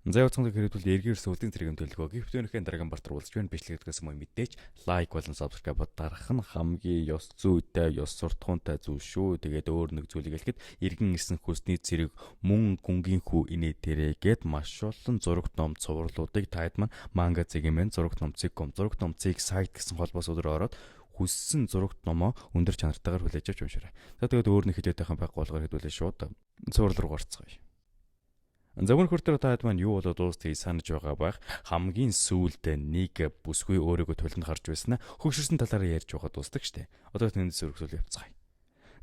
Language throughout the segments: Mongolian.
Зайвцсан хэрэгтүүл эргээр сүүлдийн зэрэг төлөвлөгөөг хэвтөнийхэн дараагийн бартар уулзж байна. Бичлэгдгээс мөн мэдээж лайк болон сабскрайб дарах нь хамгийн ёс зүйтэй, ёс суртахуунтай зүйл шүү. Тэгээд өөр нэг зүйлийг хэлэхэд иргэн ирсэн хүсний зэрэг мөн гүнгийн хүү инээ тэрээгээд маш олон зураг ном цувралуудыг таад маань манга зэгэмэн зураг номцыг.com зураг номцыг сайт гэсэн холбоос өдрөөр ороод хүссэн зураг номоо өндөр чанартайгаар хүлээж авч уншаарай. За тэгээд өөр нэг хилээд байгаа байхгүй болгоор хэдүүлээ шууд цуврал руу гарцгаая. Зөвхөн хүртэл таад маань юу болоод дуустгийг санаж байгаа байх хамгийн сүүлд нэг бүсгүй өөрийгөө төлөнд харж байснаа хөгшөрсөн талаараа ярьж байгаа дуустдаг штэ. Одоо тэнд сөргөсөл явцгаая.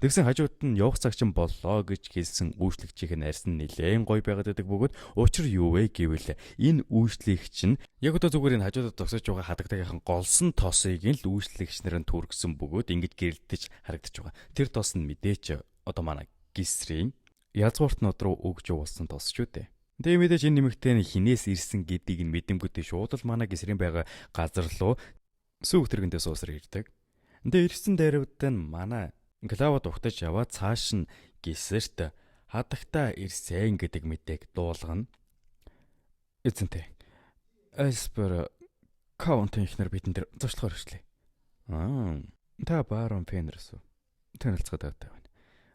Тэгсэн хажууд нь явах цаг чинь боллоо гэж хэлсэн үйлчлэгчийн арьсан нилээн гоё байгаад байдаг бөгөөд учир юу вэ гэвэл энэ үйлчлэгч нь яг одоо зүгээр энэ хажуудад зогсож байгаа хадагдагийнхан голсон тосыг л үйлчлэгч нарын түргсэн бөгөөд ингэж гэрэлтэж харагдаж байгаа. Тэр тос нь мэдээч одоо манай гисрийн язгуурт нод руу өгж явуулсан тос шүү дээ. Тэгээ мэдээж энэ нэмэгтэй нь хинээс ирсэн гэдгийг нь мэдэнгүүтээ шууд л манай гисрийн байгаа газар руу сүүг тэргэндээ суусар ирдэг. Тэгээ ирсэн дайрууд нь манай клавад угтаж яваад цааш нь гисэрт хадагтаа ирсэн гэдэг мэдээг дуулгана. Эцэнтэй. Эспер каунтын ихнэр бидэн дээр зочлохоор ирчлээ. Та барон Фенерс үү? Танилцаад байгаа.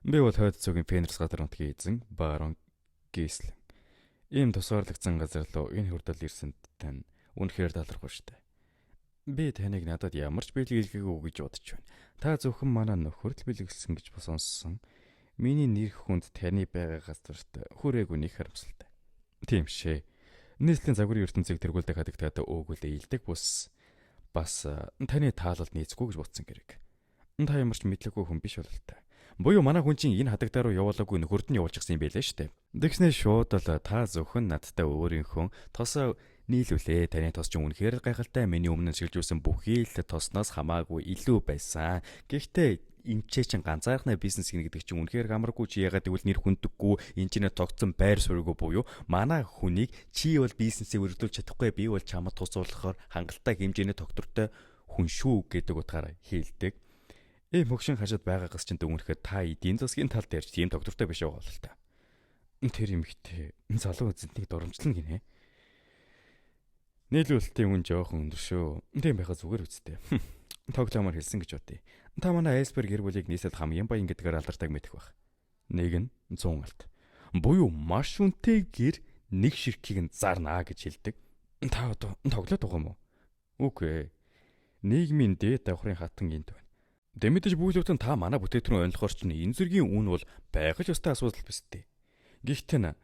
Би бол хойд цугийн Фенерс газар нутгийн эзэн барон Гислэн. Ийм тусгаарлагдсан газар руу энэ хүртэл ирсэнд тань үнэхээр талархав штэ. Би таныг надад ямар ч бэлгэлгээгүй гэж бодож байна. Та зөвхөн манай нөхөрл бэлгэлсэн гэж сонссон. Миний нэр хүнд таны байгаа газарт хүрээгүй нэг харамсалтай. Тийм шээ. Нийслэлийн загварын ертөнцийг тэргүүлдэг хадагтаад өөгүүлээ илдэг бус бас таны таалалд нийцгүй гэж бодсон гэрэг. Та ямар ч мэдлэггүй хүн биш бололтой. Буюу манай хүн чинь энэ хадагдаа руу явуулаагүй нөхөрд нь явуулчихсан юм байлээ штэ. Тэгснэ шууд л та зөвхөн надтай өөрийнхөө тосоо нийлүүлээ. Таны тос чинь үнэхээр гайхалтай. Миний өмнө шилжүүлсэн бүхий л тосноос хамаагүй илүү байсан. Гэхдээ энэ чинь ганцаархнаа бизнес гэнэ гэдэг чинь үнэхээр хамаргүй чи ягаад гэвэл нэр хүндэггүй энэ чинь тогтсон байр суурьгүй буюу манай хүнийг чи бол бизнесээ өргөдүүлж чадахгүй би бол чамд тусуулахаар хангалттай хэмжээний тогтвортой хүн шүү гэдэг утгаараа хэлдэг. Мөгшин хашаад байгаагаас чинь дүнхрэхэд та эдийн засгийн тал дээр тийм доктортой биш байгаа бол та. Тэр юмхтэй залуу эзэнтнийг доромжлно гинэ. Нийлүүлэлтийн үн жоохон өндөр шүү. Тийм байхаа зүгээр үсттэй. Тоглоомоор хэлсэн гэж бодъё. Та манай Айсберг гэр бүлийг нийслэл хамгийн баян гэдгээр алдартай мэдэх байх. Нэг нь 100 алт. Буюу маш үнэтэй гэр нэг ширхгийг нь зарнаа гэж хэлдэг. Та одоо тоглоод байгаа юм уу? Үгүй ээ. Нийгмийн дээд давхрын хатан энд байна. Дэмэдэж бүглөвтэн та манай бүтээгдэхүүн ойлгохоор чинь энэ зэргийн үн бол байгаль ёстой асуудал биз дээ. Гэхдээ н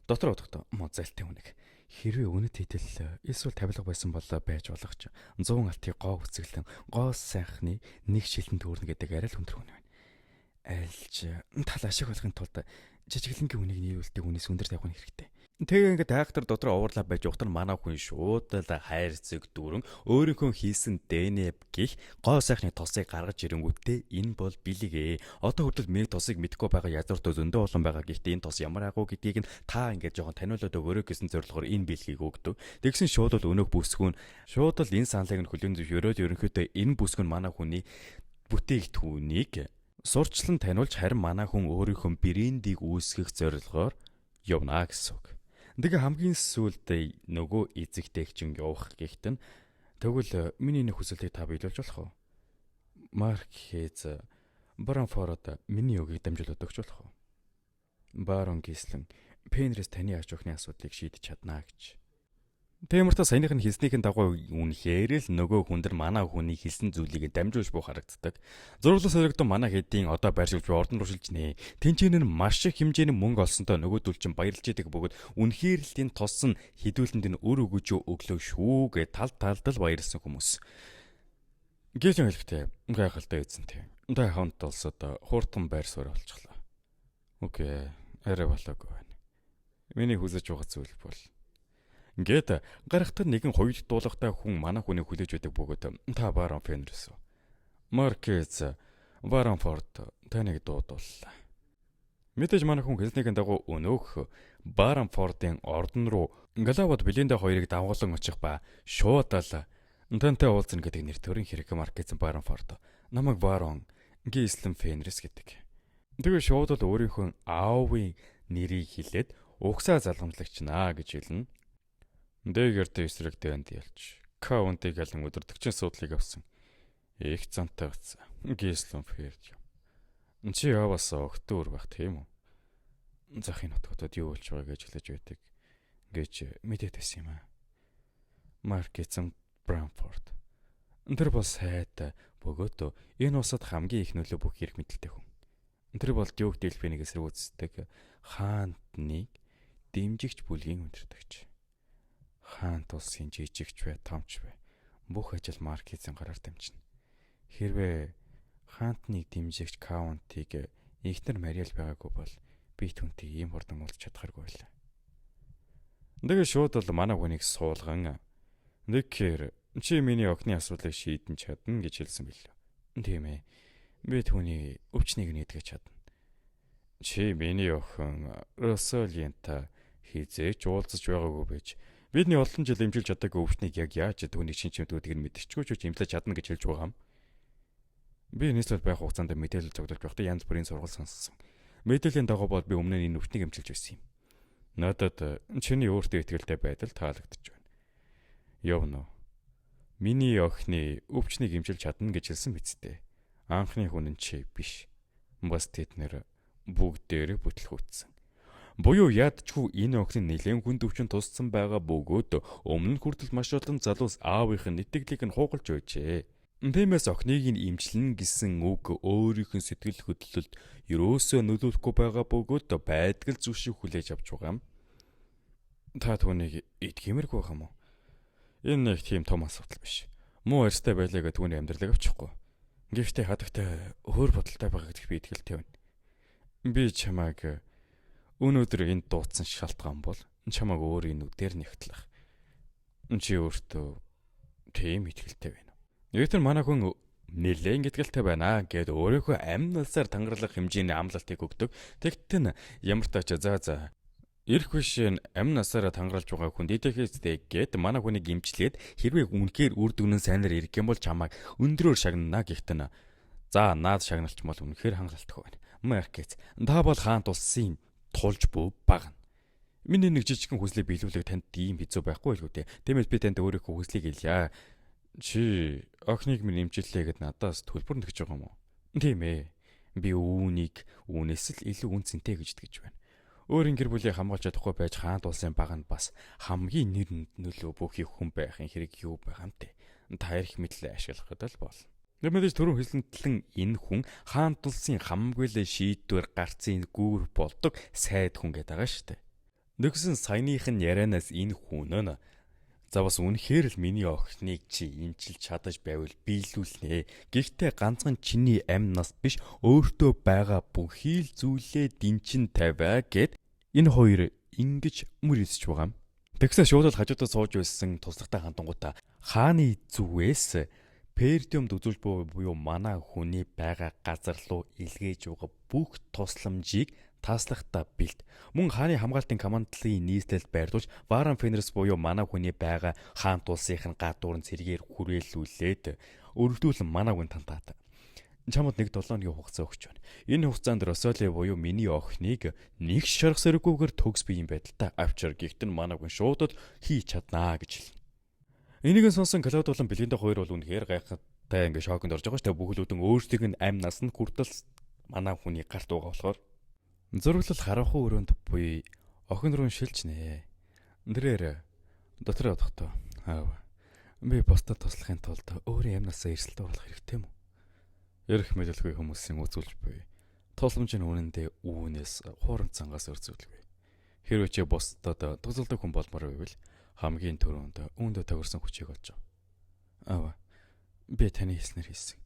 дотор бодохдоо мозайлтын үнэг. Хэрвээ үнэт хэдэл эсвэл тавилга байсан бол байж болох ч 100 алтыг гоо үсгэлэн гоо сайхны нэг шилэн төөрнө гэдэг арай л хүндэр хүн байна. Айлж тал ашиг болохын тулд жижиглэнгийн үнийг нийлүүлдэг үнээс өндөр тавих нь хэрэгтэй. Тэгээ ингээд айхтар дотор оверлап байж ухтар манай хүн шууд л хайр зэг дүүрэн өөрийнхөө хийсэн ДНЭ гих гоо сайхны тосыг гаргаж ирэнгүүтээ энэ бол бэлэгээ. Одоо хүртэл миний тосыг мэдгүй байгаа язууртөө зөндөө олон байгаа. Гэхдээ энэ тос ямар агуу гэдгийг нь та ингээд жоохон таниулаад өгөөрэй гэсэн зорилгоор энэ бэлгийг өгдөг. Тэгсэн шууд л өнөөх бүсгүүн шууд л энэ саналыг нь хүлээн зөвшөөрөөд ерөнхийдөө энэ бүсгүүн манай хүний бүтээгдэхүүнийг сурчлан таниулж харин манай хүн өөрийнхөө брендийг үүсгэх зорилгоор явна гэсэн үг. Тэгээ хамгийн сүүлдээ нөгөө эзэгтэйг чинь явах гихтэн тэгвэл миний нэг хүсэлтийг та биелүүлж болох уу? Маркез Бранфорд миний үгийг дамжуулаад өгч болох уу? Барон Гислэн Пенрис таны аж ахуйн асуудлыг шийдэж чаднаа гэж. Тиймэрхүү саяных нь хэлснийхэн дагуу үнэхээр л нөгөө хүндэр манай хүний хэлсэн зүйлийг дамжуулж буй харагддаг. Зурглал соригдсон манай хэдийн одоо байршилж буй ордон руу шилж нэ. Тэнцэнэ нь маш их хэмжээний мөнгө олсонтой нөгөөдөл чинь баярлж идэг бөгөөд үнэхээр л энэ тос нь хідүүлэнд нь өр өгөж өглөө шүү гэж тал талдал баярлсан хүмүүс. Гээжин хэлэхдээ гайхалтай эзэнтэй. Та хонт олсод хууртан байр суурь олчихлоо. Окей, арай болоогүй байна. Миний хүсэж байгаа зүйл бол ингээд гарахтар нэгэн хоёулт дуулахтай хүн манай хүнийг хүлээж байдаг бөгөөд та барон Фенрис үү? Маркез Баронфорд таныг дуудууллаа. Мэдээж манай хүн хэлснийхэн дагуу өнөөх Баронфордын ордон руу Галавад Белинда хоёрыг дагуулan очих ба шууд л тантай уулзна гэдэг нэр төрийн хэрэг Маркез Баронфорд намайг барон Гислэн Фенрис гэдэг. Тэгээ шууд л өөрийнхөө аавын нэрийг хэлээд угсаа залгамжлагч наа гэж хэлнэ. Дэгэртэй эсрэг дэнд ялж. Каунтиг алан өдөртөгчийн суудлыг авсан. Их цантай утсан. Гислон ферж. Чи яваас өгтөр байх тийм үү? Захын нутгуудад юу болж байгааг гэж хэлж байдаг гэж мэдээд байсан юм аа. Маркетсон Брамфорд. Тэр бол сайтай бөгөөд энэ усад хамгийн их нөлөө бүх хэрэг мэдлэлтэй хүн. Тэр бол Дюк Делфинийг эсрэг үздэг хаантныг дэмжигч бүлгийн өндөртөгч. Хаант улсын жижигч бай, томч бай. Бүх ажил Маркетсон гараар дамжина. Хэрвээ хаантныг дэмжигч Каунтиг ихнэр Мариал байгаагүй бол би түнтэй ийм хурдан уулзч чадхааргүй байлаа. Тэгээ шууд бол манай хүнийг суулган "Нэгэр чи миний охины асуудлыг шийдэн чадна" гэж хэлсэн билээ. Тийм ээ. Би түүний өвчнийг нэгтгэж чадна. Чи миний охин Росолинта хизээч уулзаж байгаагүй байж бидний олон жил эмчилж чадаагүй өвчнийг яг яаж түүний шин чимдүүдийг нь мэдчихгүй ч эмлэж чадна гэж хэлж байгаа юм. Би нийслэл байх хугацаанд мэдээлэл зогдолж байхдаа янз бүрийн сургал сонссон. Мэдээллийн дагуу бол би өмнө нь энэ өвчнийг эмчилж байсан юм. Надад чиний өөртөө итгэлтэй байдал таалагдж байна. Явна уу? Миний охины өвчнийг эмчилж чадна гэж хэлсэн биз дээ. Анхны хүн нь чи биш. Бас тэд нэр бүгдээрээ бүтлгүүцсэн. Буюу ядчгүй энэ охин нэлээд хүнд өвчин туссан байгаа бөгөөд өмнө нь хүртэл маш олон залуус аавынх нь итгэлийг нь хуугалж байжээ. Тиймээс охиныг нь эмчилнэ гэсэн үг өөрийнх нь сэтгэл хөдлөлд ерөөсөө нөлөөлөхгүй байгаа бөгөөд байдгал зүшиг хүлээж авч байгаа юм. Та түүнийг идгиймэргүй байх юм уу? Энэ нэг тийм том асуудал биш. Муу арьстай байлаа гэж түүний амьдралыг авчихгүй. Гэхдээ хадагтай өөр бодолтой байгаа гэдэгт би итгэлтэй байна. Би чамайг өнөөдөр энд дуудсан шалтгаан бол чамайг өөрийн нүдээр нэгтлэх. Чи өөртөө тийм итгэлтэй байна. Нэгтэр манай хүн нэлээд итгэлтэй байна гэд өөрийнхөө амь насаар тангаралах хэмжээний амлалтыг өгдөг. Тэгтэн ямар ч тач за ирэх биш амь насаараа тангаралж байгаа хүнд идэхээстэй гэд манай хүнийг имчлээд хэрвээ үнэхээр үр дүн нь сайнаар ирэх юм бол чамайг өндрөөр шагнана гэхдээ за наад шагналч бол үнэхээр хангалттай байна. Маркет та бол хаант улсын тулж буй багна. Миний нэг жижигхэн хүслийг биелүүлэх танд ийм хэцүү байхгүй л үү те. Тиймээс би танд өөрийнхөө хүслийг хэлье. Чи охиныг минь имжиллээ гэд надаас төлбөр нэгж байгаа юм уу? Тийм ээ. Би үүнийг үүнээс л илүү үнцэнтэй гэж итгэж байна. Өөрийн гэр бүлийг хамгаалж чадахгүй байж хаант улсын баганд бас хамгийн нэр нөлөө бүхий хүн байхын хэрэг юу байгаа юм те. Та их мэдлээ ашиглахад л бол. Нэмэлт түрүүн хэлсэнтлэн энэ хүн хаант улсын хамгийн л шийдвэр гарцын гүүр болдог сайд хүн гэдэг байгаа шүү дээ. Нэгсэн саяных нь ярианаас энэ хүн нь за бас үнэхээр л миний охиныг чи имчилж чадаж байвал биелүүлнэ. Гэхдээ ганцхан чиний амь нас биш өөртөө байгаа бүхий л зүйлээ дэнчин тавиа гэд энэ хоёр ингэж мөрөсч байгаа юм. Тэгсээ шууд л хажуудаа сууж байсан туслагтай хандангуудаа хааны зүгээс пердиумд үзүүлж буюу манай хүний байгаа газар руу илгээж байгаа бүх тусламжийг тааслахтаа бэлд. Мөн хааны хамгаалтын командлын нийслэлд байрлуулж Варан Фенерс буюу манай хүний байгаа хаант улсынхын гадуурн цэргээр хүрээлүүлээд өргөдүүлэн манай хүн тантаад. Чамд нэг 7 өдрийн хугацаа өгч байна. Энэ хугацаанд Росоли буюу миний охиныг нэг шарх сэргүүгээр төгс биеийн байдалтай авчир гихтэн манай хүн шуудад хийж чаднаа гэж хэлнэ. Энийг сонсон Клауд болон Белинда хоёр бол үнэхээр гайхалтай ингээ шоконд орж байгаа шүү дээ. Бүхэлдэн өөрсдийнх нь амь нас нь хүртэл манай хүний гарт байгаа болохоор зураглал харанхуй өрөөнд буй охин руу шилж нэ. Нэрээр дотор явахдаа аав би бусдад туслахын тулд өөрийн амь насаа эрсэлд оруулах хэрэгтэй юм уу? Ярих мэдэлгүй хүмүүсийн үзүүлж буй тусламжийн үнэндээ үүнээс хууран цангаас өрзүүлгүй. Хэрвээ чи бусдад тусалдаг хүн болмоор байвал хамгийн түрүүнд үүндээ тохирсон хүчийг олж аав. Би таны хийснээр хийсэн.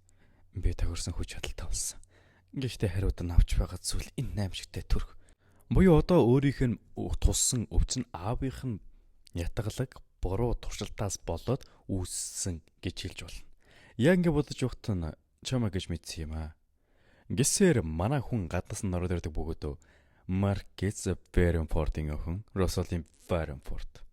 Би тохирсон хүч чадалтай болсон. Гэхдээ хариуд нь авч байгаа зүйл энэ аимшигтай төрх. Буюу одоо өөрийнх нь туссан өвчин аавынх нь ятгалаг буруу туршилтаас болоод үүссэн гэж хэлж болно. Яг ингэ бодож явахт нь чамаа гэж мэдсэн юм аа. Гисээр манай хүн гаднаас нь ороод ирдэг бөгөөд Маркез Ференфортын охин Росолин Ференфорт.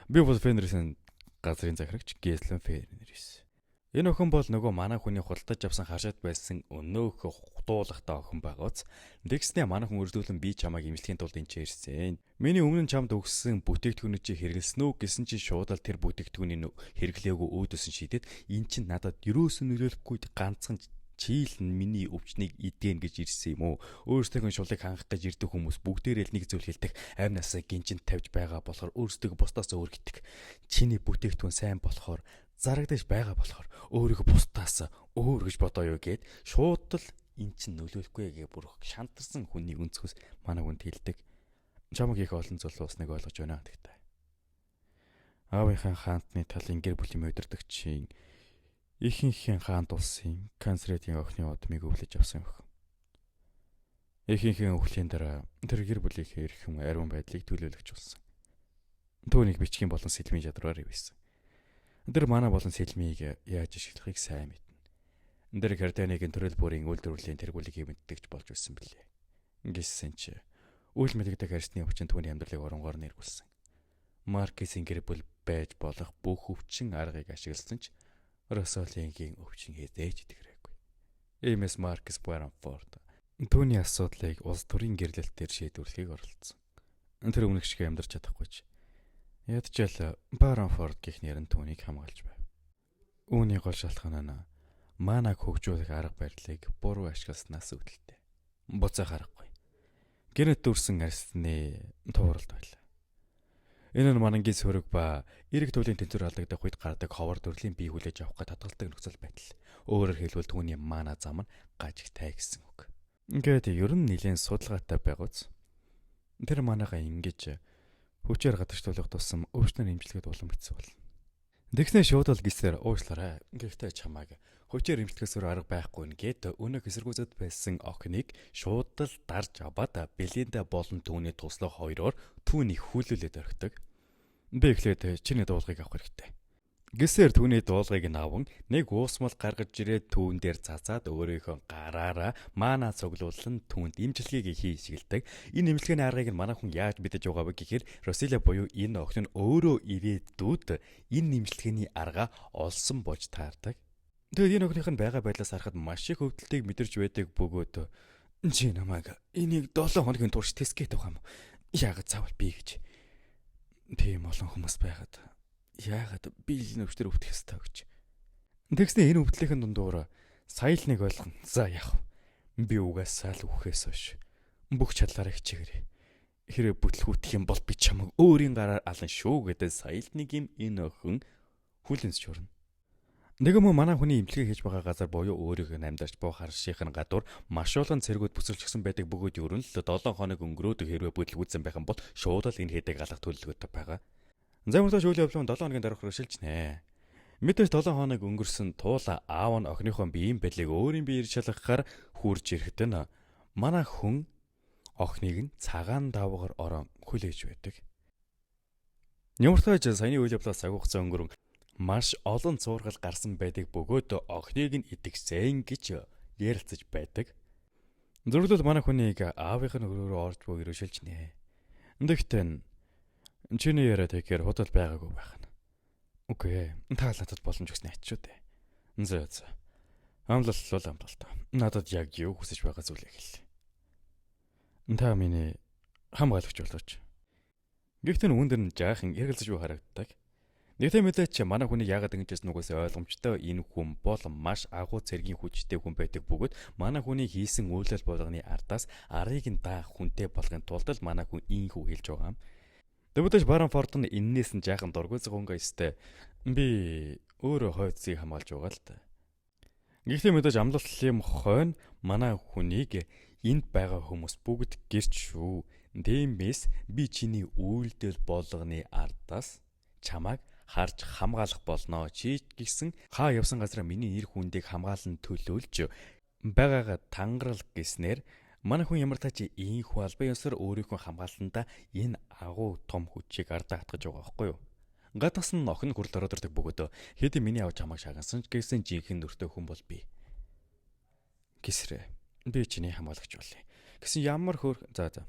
Би бол Фенерсийн газрын захирагч Геслен Фенерс. Энэ охин бол нөгөө манай хүний худалдаж авсан хашаад байсан өнөөх дуулахтай охин байгааз. Тэгснэ манай хүн өрдүүлэн би чамайг имлэхийн тулд энэ ч ирсэн. Миний өмнө нь чамд өгсөн бүтээгдэхүүнээ чи хэрэглэсэн үү гэсэн чи шууд л тэр бүтээгдэхүүнийг хэрэглээгүй өөдөөсөн шидэд эн чин надад юроос нөлөөлөхгүй ганцхан чийл нь миний өвчнийг идэн гэж ирсэн юм уу? Өөрсдөө шулыг хангах гэж ирдэг хүмүүс бүгдээрээ л нэг зүйл хэлдэг. Амнасаа гинжинд тавьж байгаа болохоор өөрсдөө бусдаас өөр гэдэг. Чиний бүтээгдэхүүн сайн болохоор зарагдаж байгаа болохоор өөрийгөө бусдаас өөр гэж бодоё гэд шууд л эн чин нөлөөлөхгүй гэ бүр шантарсан хүний өнцгөөс манай хүнд хэлдэг. Чамаг их олон зүйл усныг ойлгож байна гэдэгтэй. Аавынхаа хаантны талын гэр бүлийн удирдагчийн ихэнхийн хаант улсын канцлерийн охины удмыг өвлөж авсан охин. Ихэнхийн өвлийн дараа тэр гэр бүлийнхээ эрхэм ариун байдлыг төлөөлөгч болсон. Түүнийг бичгийн болон сэлмийн чадвараар ивсэн. Тэр манай болон сэлмийг яаж ашиглахыг сайн мэднэ. Тэр Кардианыгийн төрөл бүрийн үйлдвэрлэлийн тэргуулийг мэддэгч болж байсан билээ. Гэсэн чи үйл мэдэгдэх арсны өвчин түүний амьдралыг оронгоор нэрвүүлсэн. Маркесийн гэр бүл байж болох бүх өвчин аргыг ашигласан ч Росолингийн өвчин хэзээж итгэрээгүй. Эмэс Маркес Баранфорд түүний асуудлыг улс төрийн гэрлэлтээр шийдвэрлэхийг оролдсон. Тэр өмнөх шиг амьдарч чадахгүй ч ядчаал Баранфорд гэх нэр нь түүнийг хамгаалж байв. Үүний гол шалтгаан нь маанаг хөгжүүлэх арга барилыг буруу ашигласнаас үүдэлтэй. Буцаах аргагүй. Гэнэт дүрсэн арсны тууралд байлаа. Энэ нь манангийн сөрөг ба эрэг төлөлийн тэнцвэр алдагдах үед гардаг ховор төрлийн бие хүлээж авах гэж татгалдаг нөхцөл байдал. Өөрөөр хэлбэл түүний маана зам нь гажигтай гэсэн үг. Ингээд ер нь нэлээд судалгаатай байгууз. Тэр манайгаа ингэж хүчээр гадагшлуулах тусам өвчнөр имжлэхэд улам хэцүү болно. Тэгснэ шууд л гисээр уушлаарай. Гэхдээ чамайг хүчээр имжлэхээс арга байхгүй нэгэд өнөө эсэргүүцэд байсан охиныг шууд л дарж аваад Белинда болон түүний туслах хоёроор түүнийг хүлээлээд орхидог. Би эхлээд чиний дуулгыг авах хэрэгтэй. Гисээр түүний дуулгыг наван нэг уусмал гаргаж ирээд түүн дээр цацаад өөрийнхөө гараараа маана цуглуулсан түүнд имжлэгийг хийшгэлдэг. Энэ имжлэгийн аргыг манай хүн яаж мэдэж байгаа вэ гэхээр Росиля буюу энэ охин нь өөрөө ирээдүйд энэ имжлэгийн арга олсон болж таардаг. Тэгээд энэ охиных нь байгаа байдлаас харахад маш их өвдөлтийг мэдэрч байдаг бөгөөд чи намайг энийг 7 хоногийн турш тестгээд байгаа юм. Яагаад заавал би гэж. Тийм олон хүмүүс байгаад яагаад би л өвчтөр өвдөх ёстой гэж. Тэгснэ энэ өвдлөхийн дундуур сая л нэг ойлгоно. За яах вэ? Би угаасаа л үхээс хойш бүх чадлаараа хичээгээрэй. Хэрэг бүтлгүүтэх юм бол би чамайг өөрийн гараар алан шүү гэдэг сая л нэг юм энэ охин хүлэнсч урна. Нэгэн манай хүний имчилгээ хийж байгаа газар буюу өөрийнх нь амьдарч буй харшийнх нь гадуур маш олон цэргүүд бүсэлчихсэн байдаг бөгөөд ер нь л 7 хоног өнгөрөөд хэрвээ бүтлгүүцсэн байх юм бол шууд л энэ хэдэг алах төлөвлөгөөтэй байгаа. Замуртаа шүүлийн явлын 7 хоногийн дараах хөшилж нэ. Мэдээж 7 хоног өнгөрсөн туула аав нь охиныхоо биеийн байдлыг өөрийн биеэр шалгахаар хурж ирэхэд нь манай хүн охиныг нь цагаан давгаар орон хүлээж байдаг. Нямартаж саяны үйл явдлаас агуулсан өнгөрөн маш олон зургал гарсан байдаг бөгөөд охиныг нь идэгсэн гэж ярилцаж байдаг. Зөвлөл манай хүнийг аавынх нь өрөөрөө орж буй ирүүлж нэ. Тэгтэн чиний яриад тэгэхээр худал байгаагүй байх нь. Үгүй ээ. Та надад боломж өгснэ ачуу дээ. Зөө. Амлал бол амлалт. Надад яг юу хүсэж байгаа зүйлээ хэл. Та миний хамгаалагч болооч. Гэхдээ үүн дээр нь жаахан эргэлзэж буй харагддаг. Нэгтэй мэдээч манай хүний яагаад ингэж нүгээс ойлгомжтой энэ хүн бол маш агуу цэргийн хүчтэй хүн байдаг бөгөөд манай хүний хийсэн үйлдэл болгоны ардаас арыг нь даах хүнтэй болгохын тулд л манай хүн ийхүү хэлж байгаа юм. Тэгвэл Баранфорд нь эннээс нь жаахан дургуйцэг өнгөйстэй би өөрөө хойцыг хамгаалж байгаа л та. Гэхдээ мэдээж амлалтын хойно манай хүнийг энд байгаа хүмүүс бүгд гэрч шүү. Тиймээс би чиний үйлдэл болгоны ардаас чамайг харж хамгаалах болно чи гэсэн хаа явсан газараа миний нэр хүндийг хамгаалан төлөөлж байгаагаа тангарал гэснээр манай хүн ямар тач ийхүү албан ёсоор өөрийнхөө хамгаалалтанда энэ агуу том хүчийг ардаа хатгаж байгаа байхгүй юу? Гадаас нь охин хүрэл ороод ирдэг бөгөөд хэдий миний авч хамгааг шагансан ч гэсэн жинхэнэ нөртэй хүн бол би. Гисрэ би чиний хамгаалагч болъё. Гэсэн ямар хөөр за.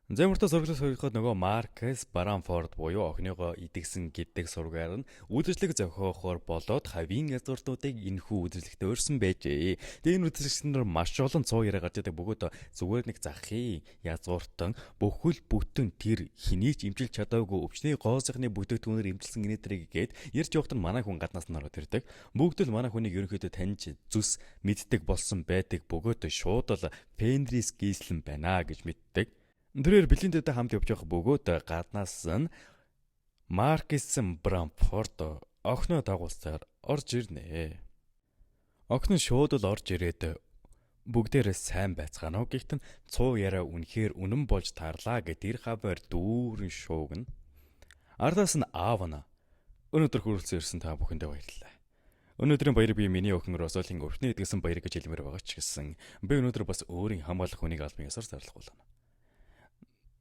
Зэмэртэ сургалт суулгахад нөгөө Маркес Баранфорд буюу охиныгоо идэгсэн гэдэг сургаар нь үдэшлэг зохиохоор болоод хавийн язгууртуудыг энэхүү үдэшлэгт өөрсөн байжээ. Тэгээ энэ үдэшлэгчнэр маш олон цуу яриа гарч идэг бөгөөд зүгээр нэг захын язгууртан бүхэл бүтэн тэр хэнийг имжилж чадаагүй өвчний гоосхны бүтээгдэхүүнээр имжилсэн инээдрийг гээд ярьж явахад нь манай хүн гаднаас нь ороод ирдэг. Бүгд л манай хүнийг ерөнхийдөө таньж зүс мэддэг болсон байдаг бөгөөд шууд л Фенрис гийслэн байна гэж мэддэг. Тэрээр бэлэндэд хамт явж явах бөгөөд гаднаас нь Маркес Брамфорд охиноо дагуулсаар орж ирнэ. Охин нь шууд л орж ирээд бүгдээрээ сайн байцгаана уу гэхдээ цуу яриа үнэхээр үнэн болж таарлаа гэд тэр хавар дүүрэн шуугна. Ардаас нь аавна. Өнөөдөр хүрэлцэн ирсэн та бүхэндээ баярлалаа. Өнөөдрийн баяр би миний охин Росолын өвчнөө идгэсэн баяр гэж хэлмээр байгаа ч гэсэн би өнөөдөр бас өөрийн хамгаалах хүнийг албан ёсоор зарлахуулна.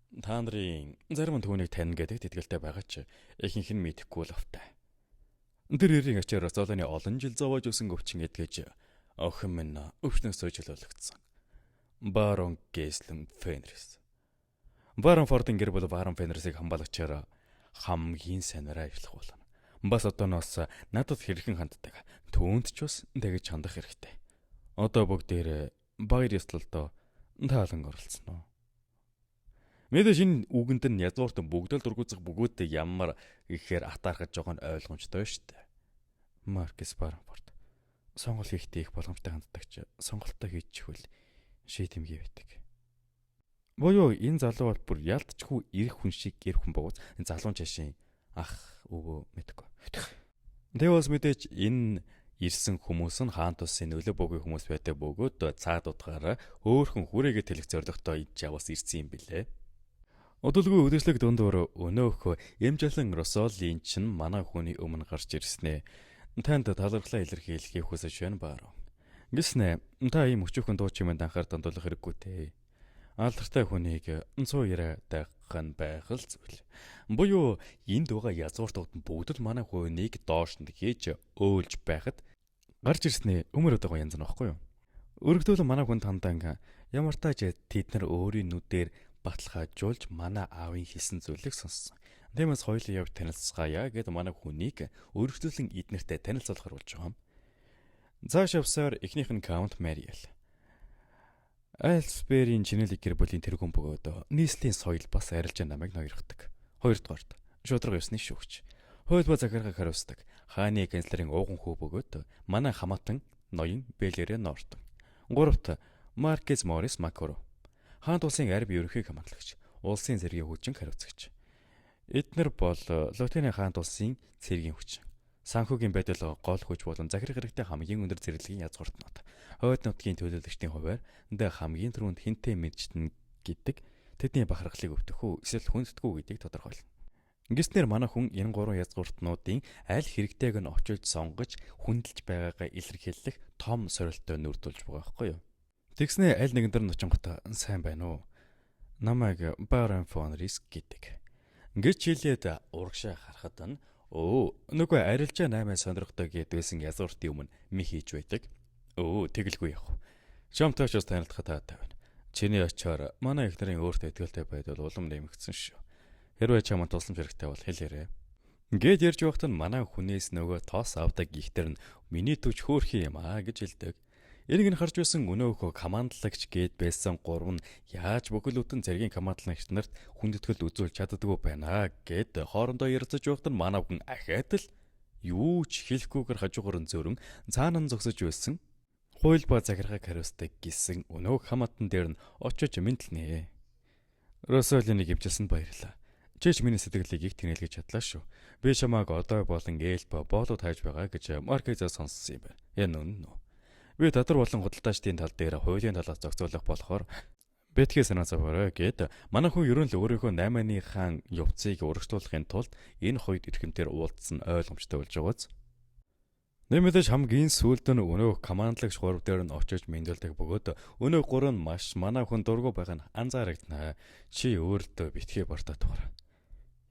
Та нарын зарим нь түүнийг тань гэдэг тэтгэлтэй байгаа ч ихэнх нь мэдэхгүй л автай. Тэр эрийн ачаар Росолоны олон жил зовоож өсөн өвчин эдгэж охин минь өвчнөөс чөлөөлөгдсөн. Барон Гейслен Фенрис. Барон Фордын гэр бүл Барон Фенрисийг хамгаалагчаар хамгийн сайнараа ажиллах болно. Бас одооноос надад хэрхэн ханддаг. Түүнд ч бас тэгж хандах хэрэгтэй. Одоо бүгдээр баяр ёслолдоо таалан оролцсон уу? Мэдээж энэ үгэнд нь язгуурт бүгд л дургуцах бөгөөд ямар ихээр атаархаж байгаа нь ойлгомжтой шүү дээ. Маркес Баранфорд сонголт хийхдээ их боломжтой ханддагч сонголтоо хийчихвэл шийдэмгий байдаг. Боёо энэ залуу бол бүр ялтчгүй ирэх хүн шиг гэр хүн богоц залуун чашийн ах өвөө мэдгүй. Тэвээс мэдээж энэ ирсэн хүмүүс нь хаан тусын нөлөө бөгийн хүмүүс байдаг бөгөөд цаад утгаараа хөөхөн хүрээгээ тэлэх зорилготой иж яваас ирсэн юм билээ. Удалгүй үдэшлэг дундуур өнөөх эмжлэн Росолын чинь манай хүний өмнө гарч ирснэ. Танд талархлаа илэрхийлэхийг хүсэж байна баарон. Гиснэ та ийм өчүүхэн дуу чимээнд анхаар дандуулах хэрэггүй те. Алдартай хүнийг цуу яриа дайгах нь байх л зүйл. Буюу энд байгаа язгууртууд нь бүгд л манай хүнийг доош нь хийж өөлж байхад гарч ирснэ өмөр өдөөгөө янз нь баггүй юу? Өргөдөл манай хүн тандан ямар тааж тэд нар өөрийн нүдээр баталгаажуулж манай аавын хийсэн зүйлийг сонссон. Тиймээс хоёулаа явж танилцгаая гэд манай хүнийг өргөдөлн эднэртэй танилцуулахар болж байгаа юм. Цааш явсаар эхнийх нь Count Mariel. Айлсберийн чинэлэг гэр бүлийн тэргүүн бөгөөд нийслэлийн соёл бас арилжаа намайг ноёрхдаг. Хоёрдугаарт шудраг ёсны шүүгч. Хуйлба захиргааг хариуцдаг. Хааны канцлерын ууган хүү бөгөөд манай хамаатан ноён Белэрэ Нортон. Гуравт Маркез Морис Макоро. Хаант улсын арб ерөнхий хамгаалагч, улсын цэргийн хүчин хариуцагч. Эднэр бол Лотины хаант улсын цэргийн хүчин. Санхүүгийн байдал гол хүч болон захирах хэрэгтэй хамгийн өндөр зэрлэгийн язгууртнууд. Хойд нутгийн төлөөлөгчдийн хувьар дэ хамгийн түрүүнд хинтээ мэдчтэн гэдэг тэдний бахархлыг өвтөх үү эсвэл хүндэтгүү гэдгийг тодорхойлно. Гиснэр манай хүн энэ гурван язгууртнуудын аль хэрэгтэйг нь очиж сонгож хүндэлж байгаагаа илэрхийлэх том сорилттой нүрдүүлж байгаа байхгүй юу? Тэгснэ аль нэгэн дөр ночонготой сайн байна уу? Намайг Барон Фенрис гэдэг. Гэж хэлээд урагшаа харахад нь нөгөө арилжаа 8 сонирхдаг гэдгсэн язгууртын өмнө ми хийж байдаг. Тэгэлгүй явах. Чамтайч бас танилцахад таатай байна. Чиний очоор манай их нарын өөртөө итгэлтэй байдал улам нэмэгдсэн шүү. Хэрвээ чамд тусламж хэрэгтэй бол хэлээрэй. Гээд ярьж байхад нь манай хүнээс нөгөө тоос авдаг ихтер нь миний төвч хөөрхий юм аа гэж хэлдэг. Энийг нь харж байсан өнөөхөө командлагч гээд байсан гурав нь яаж бүхэл бүтэн цэргийн командлагч нарт хүндэтгэл үзүүлж чаддаггүй байна гээд хоорондоо ярилцаж байхад нь манай хүн ахаад л юу ч хэлэхгүйгээр хажуугаар нь зөрөн цаана нь зогсож байсан. Хуйлба захиргааг хариуцдаг гэсэн өнөөх хамаатан дээр нь очиж мэдлэнэ. Росолиныг хэмжилсэнд баярлалаа. Чич миний сэтгэлийг их тэнэлгэж чадлаа шүү. Би чамааг одоо болон ээлбо боолууд хайж байгаа гэж Маркезаас сонссон юм байна. Энэ үнэн үү? Би татвар болон худалдаачдын тал дээр хуулийн талаас зохицуулах болохоор бэтгий санаа зовоорой гэд манай хүн ерөн л өөрийнхөө 8-ны хаан явцыг урагшлуулахын тулд энэ хоёрд эрхэмтэр уулзсан ойлгомжтой болж байгааз. Нэмэлт хамгийн сүүлд нь өнөөх командлагч 3 дээр нь очиж мэндэлдэг бөгөөд өнөөх 3 нь маш манай хүн дургу байх нь анзаарагдана. Чи өөртөө битгий бартаа тугаарай.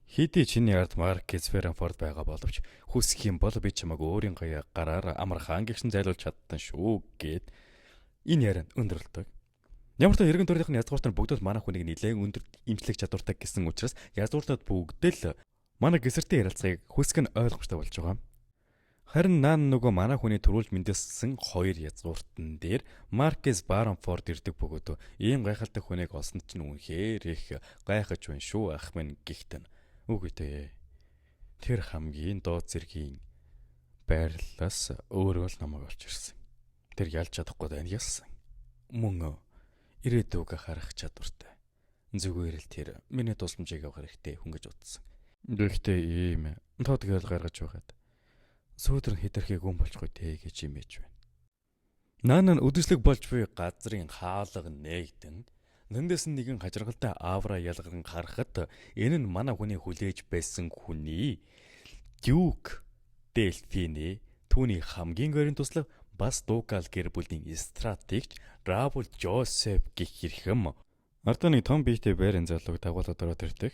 Хэдий чиний ард Маркез Баранфорд байгаа боловч хүсэх юм бол би чамайг өөрийн гараар амар хаан гихшин зайлуулж чадсан шүү гэд энэ ярианд өндөрлөдөг. Ямар ч иргэн төрлийн язгууртад бүгд л манай хүнийг нэлээд өндөр имжлэх чадвартай гэсэн учраас язгууртад бүгд л манай гисэртийн ярилцлагыг хүсэх нь ойлгомжтой болж байгаа. Харин наан нөгөө манай хүний төрүүлж мэндэлсэн хоёр язгууртан дээр Маркес Баронфорд ирдэг бөгөөд ийм гайхалтай хүнийг олсон чинь үнэхээр их гайхаж байна шүү ах минь гихтэн. Үгүй дээ. Тэр хамгийн доод зэргийн байрлалаас өөрөө л намайг олж ирсэн. Тэр ялж чадахгүй байна яасан. Мөн ирээдүг харах чадвартай. Зүгээр л тэр миний тусламжийг авах хэрэгтэй хүн гэж утсан. Гэхдээ ийм тодгойл гаргаж байгаад сүүдэр хэтэрхий гүн болчихгүй дээ гэж имэж байна. Наан үдэшлэг болж буй газрын хаалга нээгдэн нэндээс нэгэн хажиргалтай авра ялгарн харахад энэ нь манай хүний хүлээж байсан хүний Дюк Дэлфини түүний хамгийн гэрийн туслах бас Дукал гэр бүлийн стратегч Равул Жозеф гэх хэрхэм ардаа нэг том биетэй байрын залууг дагуулад ороод ирдэг.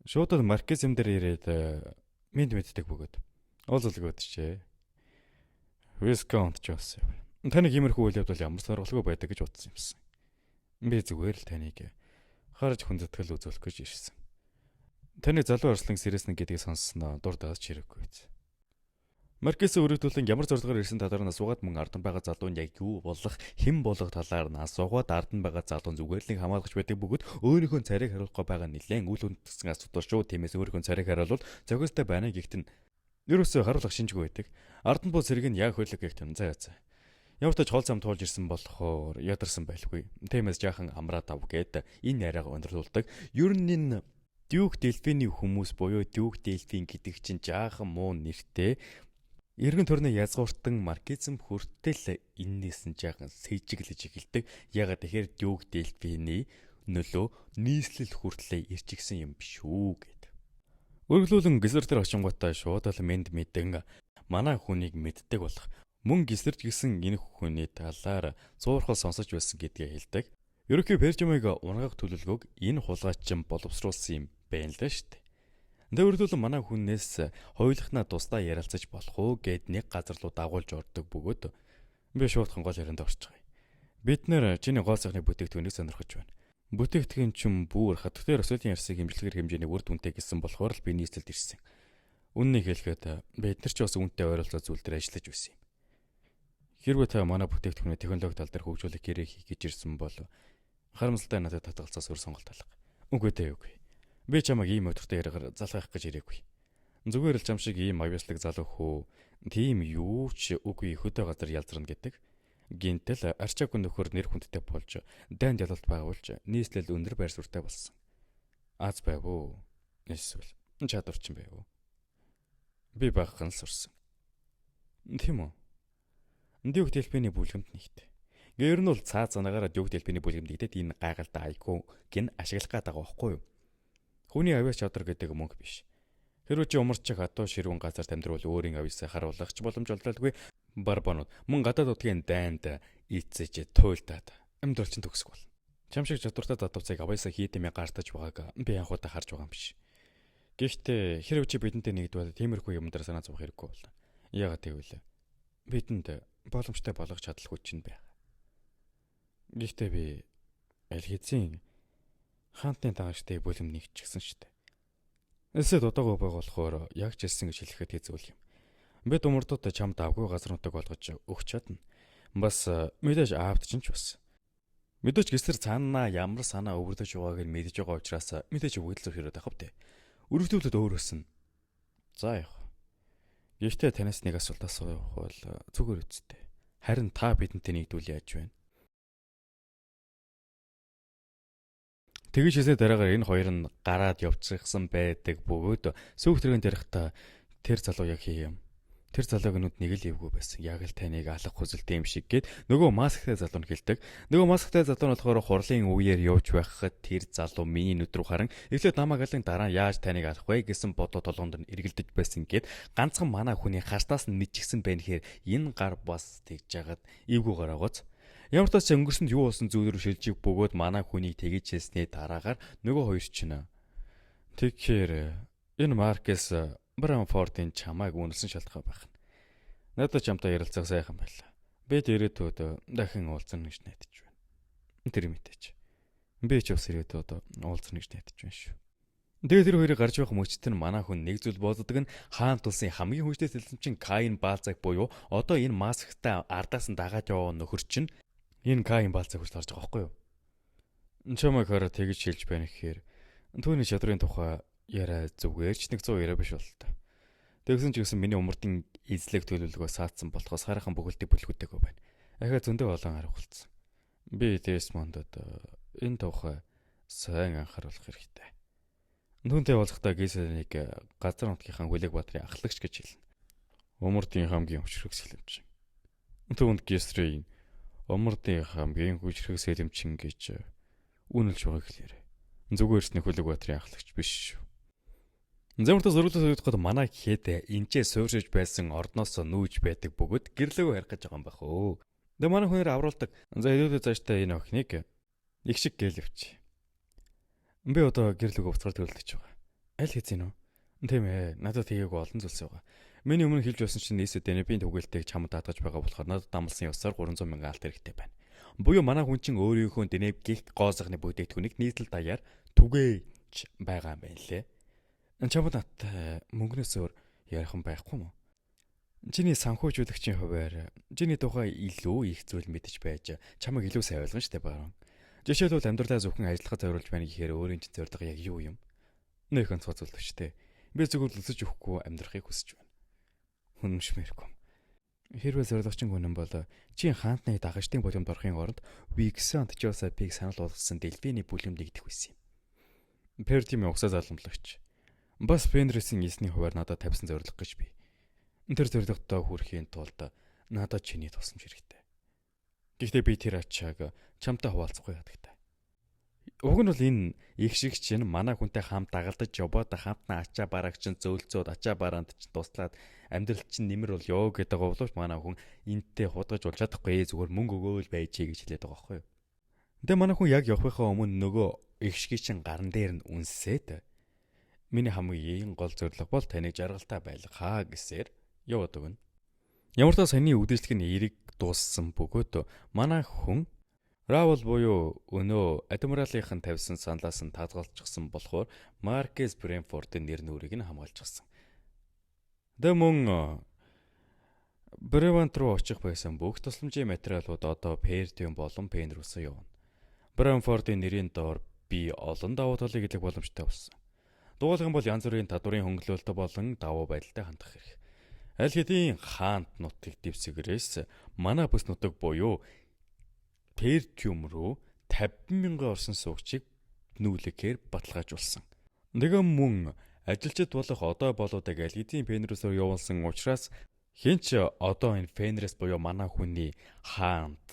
Шуудад Маркизм дээр ирээд мэд мэддэг бөгөөд уулзалгууд чээ. Висконт Жозеф. Таныг иймэрхүү үйл явдал ямар сорголгүй байдаг гэж утсан юмсан. Би зүгээр л таныг харж хүндэтгэл үзүүлэх гэж ирсэн. Таны залуу орслон сэрээсэн гэдгийг сонссноо дурдаас чирэггүй. Маркес өргөдүүлэн ямар зорилгоор ирсэн талаар нь асуугаад мөн ард нь байгаа залуунд яг юу болох, хэн болох талаар нь асуугаад ард нь байгаа залуун зүгээрлийг хамгаалж байдаг бөгөөд өөрийнхөө царийг хариулахгүй байгаа нэлээд үл хөндсөн асуудал шүү. Тиймээс өөрийнхөө царийг хариулвал зохистой байна гэхдээ ерөөсөө харуулах шинжгүй байдаг. Ард нь буу зэрэг нь яг хөлөг гэгтэн заа. Ямар ч хоол зам туулж ирсэн болохоор ядарсан байлгүй. Тиймээс жаахан амраад ав гээд энэ яриага өндөрлүүлдэг. Ер нь энэ Дюк Дэлфиний хүмүүс буюу Дюк Дэлфин гэдэг чинь жаахан муу нэртэй эргэн тойрны язгууртан маркизм хүртэл энээс нь жаахан сэжиглэж эхэлдэг. Ягаад тэгэхээр Дюк Дэлфиний нөлөө нийслэл хүртлээ ирж гисэн юм биш үү гэд. Өргөлүүлэн гисэр дээр очингуудаа шууд л мэд мэдэн манай хүнийг мэддэг болох мөн гисэрч гисэн энэ хүний талаар зуурхал сонсож байсан гэдгээ хэлдэг. Ерөнхий Пержимыг унгах төлөвлөгөөг энэ хулгайчин боловсруулсан юм байна л шүү дээ. Өөрөлдөл манай хүнээс хоёулахнаа тусдаа ярилцаж болох уу гэд нэг газар руу дагуулж ордог бөгөөд би шуудхан гол ярианд орж байгаа. Бид нэр чиний гол сайхны бүтээгдэхүүнийг сонирхож байна. Бүтээгдэхүүн чинь бүр хатгтай Россилийн ярсыг хэмжлэгээр хэмжээний үр дүнтэй гэсэн болохоор л би нийслэлд ирсэн. Үннийг хэлэхэд бид нар ч бас үнтэй ойролцоо зүйл дээр ажиллаж байсан юм. Хэрвээ та манай бүтээгдэхүүний технологи тал дээр хөгжүүлэх гэрээ хийх гэж ирсэн бол харамсалтай надад татгалцаас өөр сонголт алга. Үгүй дээ үгүй. Би чамайг ийм өдөртөө яриагаар залгах гэж ирээгүй. Зүгээр л чам шиг ийм авьяаслаг залуу хөө тийм юу ч үгүй хөдөө газар ялзарна гэдэг. Гинтэл арчаагүй нөхөр нэр хүндтэй болж дайнд ялалт байгуулж нийслэл өндөр байр суурьтай болсон. Аз байв уу? Эсвэл чадварчин байв уу? Би багхан сурсан. Тийм үү? Дюк Дэлфиний бүлгэмд нэгт. Гэр нь бол цаа занаагаараа Дюк Дэлфиний бүлгэмд нэгдэд энэ гайхалтай айкуу гин ашиглах гэдэг байхгүй юу? Хүний авьяас чадвар гэдэг мөнгө биш. Хэрвээ чи умарч хатуу ширүүн газар амьдрал өөрийн авьяасаа харуулах ч боломж олдолгүй барбанууд мөн гадаад утгийн дайнд ийцэж туйлдаад амьдрал чинь төгсөх бол. Чам шиг чадвартай татварцыг авьяасаа хийдэмээ гартаж байгааг би анхудаа харж байгаа юм биш. Гэхдээ хэрвээ чи бидэнтэй нэгдвэл тиймэрхүү юм дээр санаа зовох хэрэггүй бол. Яагаад гэвэл бидэнд боломжтой болгох чадaltaгүй чинь байна. Гэхдээ би аль хэзээ хаантны дагагчтай бүлэм нэгчихсэн шүү дээ. Эсэд удаагүй байгаа болохоор яг ч хэлсэн гэж хэлэхэд хэцүү юм. Бид умардууд чамд авгүй газруудыг болгож өгч чадна. Бас мэдээж аавд ч бас. Мэдээж гисэр цаанаа ямар санаа өвөрдөж байгааг нь мэдж байгаа учраас мэдээж өгдөл хэрэг авах бай. Өргөдөлөд өөрөөс нь. За яах. Гэхдээ танаас нэг асуулт асуух бол зүгээр үсттэй. Харин та бидэнтэй нэгдүүл яаж байна? Тэгж хэлсний дараагаар энэ хоёр нь гараад явчихсан байдаг бөгөөд сүүх тэргийн дарахта тэр залуу яг хийм. Тэр залууг нүд нэг л эвгүй байсан. Яг л таныг алах хүсэлтэй юм шиг гээд нөгөө масктай залуу нь хэлдэг. Нөгөө масктай залуу нь болохоор хурлын үеэр явж байхад тэр залуу миний нүд рүү харан эхлээд намайг алан дараа яаж таныг алах вэ гэсэн бодоо толгонд нь эргэлдэж байсан гээд ганцхан манай хүний хартаас нь мэдчихсэн байх нэхэр энэ гар бас тэгж жагаад эвгүй гараагоц. Ямар ч тач өнгөрсөнд юу болсон зүйлрүү шилжих бөгөөд манай хүнийг тэгэж хэлсний дараагаар нөгөө хоёр чинь тэгэхээр энэ Маркес Баронфордын чамайг үнэлсэн шалтгаан байна. Надад чамтай ярилцах сайхан байлаа. Бид ирээдүйд дахин уулзна гэж найдаж байна. Тэр мэдээч. Би ч бас ирээд одоо уулзна гэж найдаж байна шүү. Тэгээд тэр хоёрыг гарч явах мөчтөр манай хүн нэг зүйл боддог нь хаант улсын хамгийн хүчтэй сэлсэмчин Каин Баалзаг буюу одоо энэ масктай ардаас нь дагаад яваа нөхөр чинь энэ Каин Баалзаг хүч харж байгаа байхгүй юу? Чамайг хараа тэгж хэлж байна гэхээр түүний чадрын тухай яриа зүгээр ч 100 яриа биш бол та. Тэгсэн ч гэсэн миний умардын эзлэг төлөвлөгөө саадсан болохоос хараахан бүгэлтийг бүлгүүтэйгөө байна. Ахаа зөндөө олон арга болсон. Би Десмондод энэ тухай сайн анхааруулах хэрэгтэй. Түүнтэй уулзахдаа Гисэнийг газар нутгийнхаа Хүлэг баатрын ахлагч гэж хэлнэ. Умардын хамгийн хүчрэг сэлэмчин. Түүнд Гисрийн умардын хамгийн хүчрэг сэлэмчин гэж үнэлж байгааг хэлээрэй. Зүгээр ч Хүлэг баатрын ахлагч биш шүү. Замартаа зөрүүлээс үйдэхэд манай гэхэд энчээ сууршиж байсан ордноос нүүж байдаг бөгөөд гэрлээгөө харих гэж байгаа юм байх өө. Тэгээ манай хүнээр авруулдаг. За хэлүүлээ цаашдаа энэ охиныг их шиг гэлвч. Би одоо гэрлээгөө буцаар төлөвлөж байгаа. Аль хэзээ нөө? Тийм ээ. Надад хийгээгүй олон зүйлс байгаа. Миний өмнө хэлж байсан чинь нийсэд энэбийн түгээлтэйг чамд даатгаж байгаа болохоор надад амлсан ёсоор 300 мянган алт хэрэгтэй байна. Буюу манай хүн чинь өөрийнхөө дэнэ гихт гоозгны бүтээгдэхүүнийг нийтлэл даяар түгээж байгаа юм байна лээ. Чамд надтай мөнгнөөс өөр ярихан байхгүй мó? Чиний санхүүжүүлэгчийн хувьар чиний тухай илүү их зүйл мэдэж байж чамайг илүү сайн ойлгоно штэ баруун. Жишээлбэл амьдралаа зөвхөн ажиллахад зориулж байна гэхээр өөрийн чинь зорилго яг юу юм? Нөхөн цоцолд штэ. Би зүгээр л өсөж өгөхгүй амьдрахыг хүсэж байна. Хүнэмшмээргүй. Хэрвээ зорилго чинь үнэн бол чи хаантны дагагчдын боломд орохын оронд Виксэн Античосапыг санал болгосон Делфиний бүлэмд нэгдэх байсан юм. Пертимийн угсаа залгамжлагч. Бас Фенрисийн эсний хуваар надад тавьсан зорилго гэж би. Тэр зорилготой хүрэхийн тулд надад чиний тусламж хэрэгтэй. Гэхдээ би тэр ачааг чамтай хуваалцахгүй ядагтай. Уг нь бол энэ их шиг чинь манай хүнтэй хамт дагалдаж явбод хамтна ачаа бараагч зөөлцөөд ачаа бараанд чинь туслаад амьдрал чинь нэмэр бол ёо гэдэг говлооч манай хүн энтэй худгаж болж чадахгүй зүгээр мөнгө өгөөл байчээ гэж хэлээд байгаа байхгүй юу. Тэгээ манай хүн яг явахынхаа өмнө нөгөө их шиг чинь гарн дээр нь үнсээд миний хамгийн гол зорилго бол таныг жаргалтай байлгахаа гэсээр яваад өгнө. Ямар ч саяны үдшилтг нь эерэг дууссан бөгөөд манай хүн Равл буюу өнөө адмиралынхан тавьсан саналаас нь татгалзчихсан болохоор Маркес Бренфордын нэр нүрийг нь хамгаалчихсан. Тэгээ мөн Бревант руу очих байсан бүх тусламжийн материалууд одоо Пертиум болон Пен руу явна. Бренфордын нэрийн доор би олон давуу талыг илэх боломжтой болсон. Дуулах юм бол янз бүрийн татварын хөнгөлөлтөд болон давуу байдалтай хандах хэрэг. Аль хэдийн хаант нутгийг дэвсгэрээс манай бүс нутаг буюу Пертиум руу 50,000 орсон суугчийг нүүлэхээр баталгаажуулсан. Нэгэн мөн ажилчид болох одоо болоодыг аль хэдийн Фенрисээр явуулсан учраас хинч одоо энэ Фенрис буюу манай хүний хаант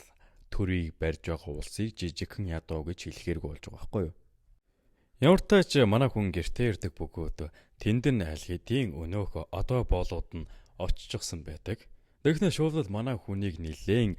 төрийг барьж байгаа улсыг жижигхэн ядуу гэж хэлэхэрэг болж байгаа байхгүй юу? Ямар ч тач манай хүн гэртээ ирдэг бөгөөд тэнд нь аль хэдийн өнөөх одоо боолууд нь очижсэн байдаг. Тэгнэ шуулал манай хүнийг нилээн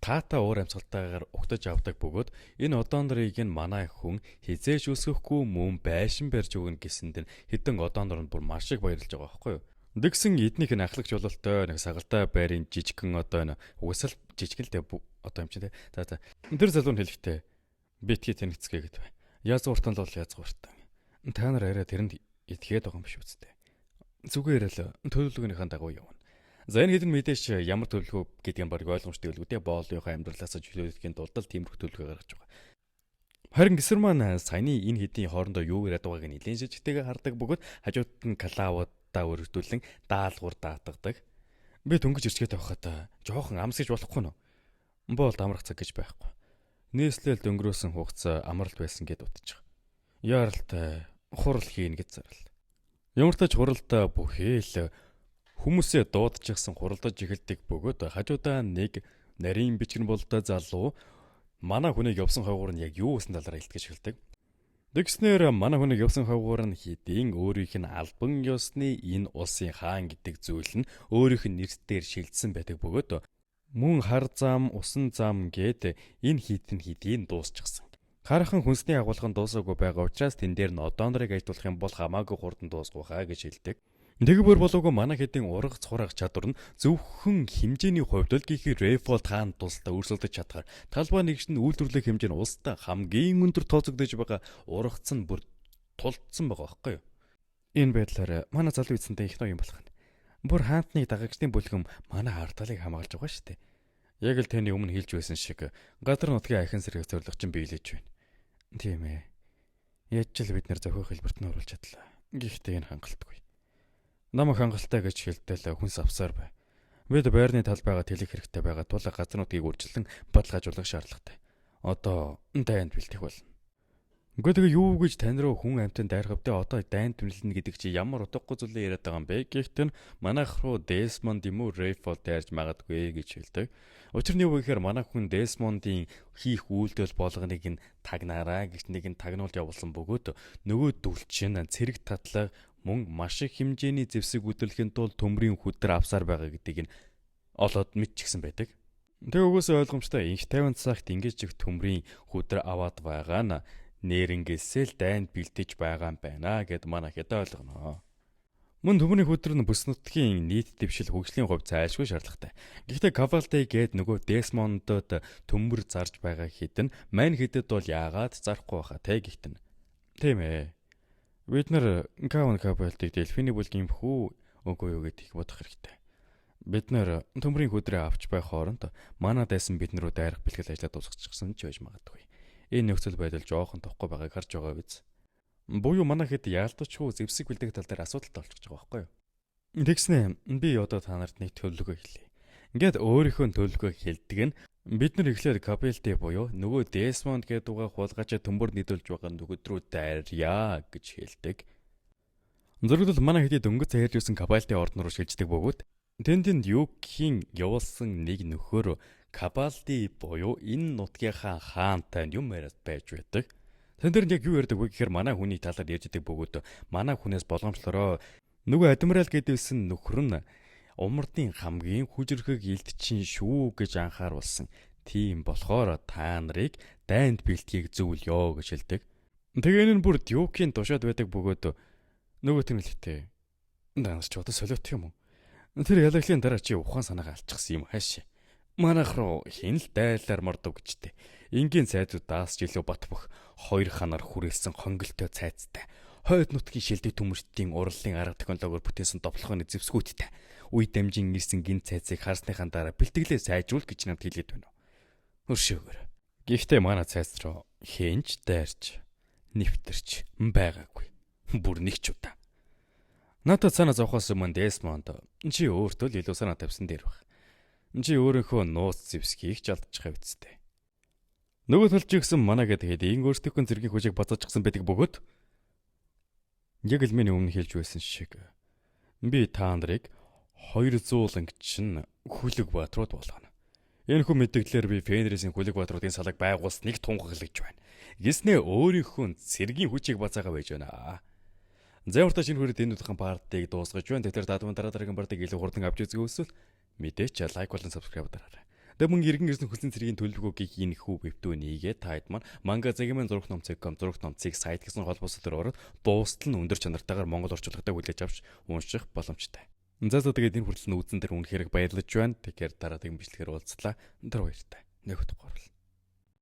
таата уур амьсгалтайгаар угтаж авдаг бөгөөд энэ одоондрыг нь манай хүн хизээш өсөхгүй мөн байшин барьж өгнө гэсэнд нь хэдэн одоонор нь бүр маш их баярлж байгаа байхгүй юу? Дэгсэн эднийх нь ахлагч бололтой нэг сагалтай байрын жижигхэн одоо угсаал жижигэн л дээ одоо юм чинь те. За тэр залуу нь хэлэхдээ битгий тэнэгцгээ гэдэг бай. Язгууртан л язгууртан. Та нар арай тэрэнд итгээд байгаа юм биш үсттэй. Зүгээр л төлөвлөгөөнийхээ дагуу явна. За энэ хэдэн мэдээч ямар төлөвлөгөө гэдэг юм баг ойлгомжтой үлгүүдээ боолынхаа амьдралаас чөлөөлөхийн тулд тиймэрхүү төлөвлөгөө гаргаж байгаа. Харин гисэр маань саяны энэ хэдийн хоорондоо юу яриад байгааг нь нэлээд шижигтэйгээр хардаг бөгөөд хажууд нь клаудаа өргөдүүлэн даалгавар даатгадаг. Би дөнгөж ирчгээд байхад жоохон амс гэж болохгүй нөө. Боолд амрах цаг гэж байхгүй. Нээслэл дөнгөрөөсөн хугацаа амралт байсан гэд утчих. Яаралтай хурал хийн гэж зарлаа. Ямар ч тач хуралдаа бүхий л хүмүүсээ дуудчихсан хуралдаж эхэлдэг бөгөөд хажуудаа нэг нарийн бичгэн болтой залуу манай хүнийг явсан хавгуур нь яг юу гэсэн талаараа илтгэж эхэлдэг. Тэгснээр манай хүнийг явсан хавгуур нь хэдийн өөрийнх нь албан ёсны энэ улсын хаан гэдэг зүйл нь өөрийнх нь нэрсээр шилжсэн байдаг бөгөөд мөн хар зам, усан зам гээд энэ хэдийн дуусчихсан. Хараахан хүнсний агуулгын дуусаагүй байгаа учраас тэн дээр нь одоонрыг ажиглах юм бол хамаагүй хурдан дуусгах гэж хэлдэг. Тэгвэр болоогүй манай хэдийн ургац хураах чадвар нь зөвхөн хэмжээний хувьд л гихий рефолт хаан тусдаа өрсөлдөж чадхаар талбай нэгш нь үйлдвэрлэх хэмжээ нь улстай хамгийн өндөр тооцогдож байгаа ургац нь бүр тулдсан байгаа байхгүй юу? Энэ байдлаар манай залуу эзэнтэй их ноён болох нь. Бүр хаантны дагагчдын бүлгэм манай ардгалыг хамгаалж байгаа шүү дээ. Яг л таны өмнө хэлж байсан шиг газар нутгийн ахин сэргийг зорилго чинь биелэж байна. Тийм ээ. Яаж ч л бид нэр зохиох хэлбэрт нь оруулж чадлаа. Гэхдээ энэ хангалтгүй. Намайг хангалттай гэж хэлтэл хүнс авсаар бай. Бид байрны талд байгаа тэлэх хэрэгтэй байгаа тул газруудыг үржилэн баталгаажуулах шаардлагатай. Одоо дайнд бэлтэх болно. Гэхдээ юу гэж тань руу хүн амтан дайрхавдээ одоо дайнд тэмлэнэ гэдэг чи ямар утгагүй зүйлээ яриад байгаа юм бэ? Гэхдээ манайх руу Desmond юм уу Rayford дайрж магадгүй гэж хэлдэг. Учир нь юу гэхээр манай хүн Desmond-ийн хийх үйлдэл болгоныг нь тагнаараа гэж нэг нь тагнуулж явуулсан бөгөөд нөгөө дүлчин цэрэг татлага мөн маш их хэмжээний зэвсэг үдэрлэхийн тулд төмрийн хүдэр авсаар байгаа гэдгийг нь олоод мэдчихсэн байдаг. Тэг угсаа ойлгомжтой инх 50 цагт ингэж их төмрийн хүдэр аваад байгаа нь нэрнгээсээ л дайнд бэлтэж байгаа юм байна гэд манай хэдэ ойлгоно. Мөн төмрийн хүдэр нь бүс нутгийн нийт дэвшил хөгжлийн хувьд зайлшгүй шаардлагатай. Гэхдээ Cavalry гээд нөгөө Desmond-д төмөр зарж байгаа хэдэн мань хэдэд бол яагаад зарахгүй байхаа те гихтэн. Тийм ээ. Бид нар Cavalry-г Delphine бүлгийн хүү үгүй юу гэдгийг бодох хэрэгтэй. Бид нар төмрийн хүдрээ авч байх хооронд манай дайсан бид наруу дайрах бэлтгэл ажлаа дуусгачихсан ч байж магадгүй. Энэ нөхцөл байдал жоохон тохгүй байгааг харж байгаа биз. Буюу манай хэд яалтчгүй зэвсэг бэлдэх тал дээр асуудалтай болчихж байгаа байхгүй юу? Тэгснэ би одоо та нарт нэг төлөвлөгөө хэлье. Ингээд өөрийнхөө төлөвлөгөө хэлдэг нь бид нар эхлээд Cavalry буюу нөгөө Desmond гэдэг угаа хулгайч төмөр нийлүүлж байгаа нүгд рүү дайрья гэж хэлдэг. Зөвхөн манай хэдий дөнгөж цаярж ирсэн Cavalry ордон руу шилждэг бөгөөд тэнд Юкийн явуулсан нэг нөхөр Cavalry буюу энэ нутгийнхаа хаантай юм яриад байж байдаг. Тэн дээр яг юу ярьдаг вэ гэхээр манай хүний талаар ярьж байгаа бөгөөд манай хүнээс болгоомжлороо нөгөө адмирал гэдээсэн нөхөр нь умардын хамгийн хүчрхэг элдчин шүү гэж анхааруулсан. Тийм болохоор та нарыг дайнд бэлтгийг зөвлөё гэж хэлдэг. Тэгээ энэ нь бүр Юкийн тушаад байдаг бөгөөд нөгөө тэмэлхтэй. Данас ч одоо солиот юм уу? Тэр ялаглын дараа чи ухаан санаагаа алчихсан юм хаашаа. Манайх руу хин л дайлаар мордов гэжтэй. Ингийн цайзууд даас жилөө бат бөх хоёр ханаар хүрээлсэн хонголтой цайзтай. Хойд нутгийн шилдэг төмөрчдийн урлалын арга технологиор бүтээсэн довлохооны зэвсгүүдтэй. Үе дамжин ирсэн гин цайзыг харсныхаа дараа бэлтгэлээ сайжруул гэж намд хэлээд байна. Өршөөгөр. Гэхдээ манай цайз руу хинч дайрч нэвтэрч байгаагүй. Бүр нэг ч удаа. Надад санаа зовхоос өмнө Desmond чи өөртөө л илүү санаа тавьсан дээр баг. Чи өөрийнхөө нууц зэвсгийг ч алдчих хэвчтэй. Нөгөө талч гисэн манай гэдэг ин өөрсдийнхөө зэргийн хүчийг бацаажчихсан байдаг бөгөөд яг л миний өмнө хэлж байсан шиг би та нарыг 200 чинь хүлэг баатрууд болгоно. Энэ хүн мэдээлэлээр би Fenris-ийн хүлэг баатруудын салаг байгуулсныг тунхаглаж байна. Гиснээ өөрийнхөө цэргийн хүчийг бацаагаа байж байна. Зэвэртэ шинэ хүрээд энэ удаагийн партийг дуусгаж байна. Тэгэхээр та бүхэн дараагийн партийг илүү хурдан авч үзэх үзвэл мэдээч лайк болон subscribe дараарай. Тэг мөн иргэн ирсэн хүссэн цэргийн төлөвлөгөөгийг энэ хүү вебдөө нээгээд та хэд маань манга загимын зураг номцог.com зураг номцыг сайт гэсэн холбоосоор ороод дуустал нь өндөр чанартайгаар монгол орчуулгатай хүлээж авч унших боломжтой. За тэгээд энэ хүртэл нь үзэн дээр үнэхээр баярлаж байна. Тэгэхээр дараагийн бичлэгээр уулзлаа. Тэр баяртай. Нэг удаа гурлаа.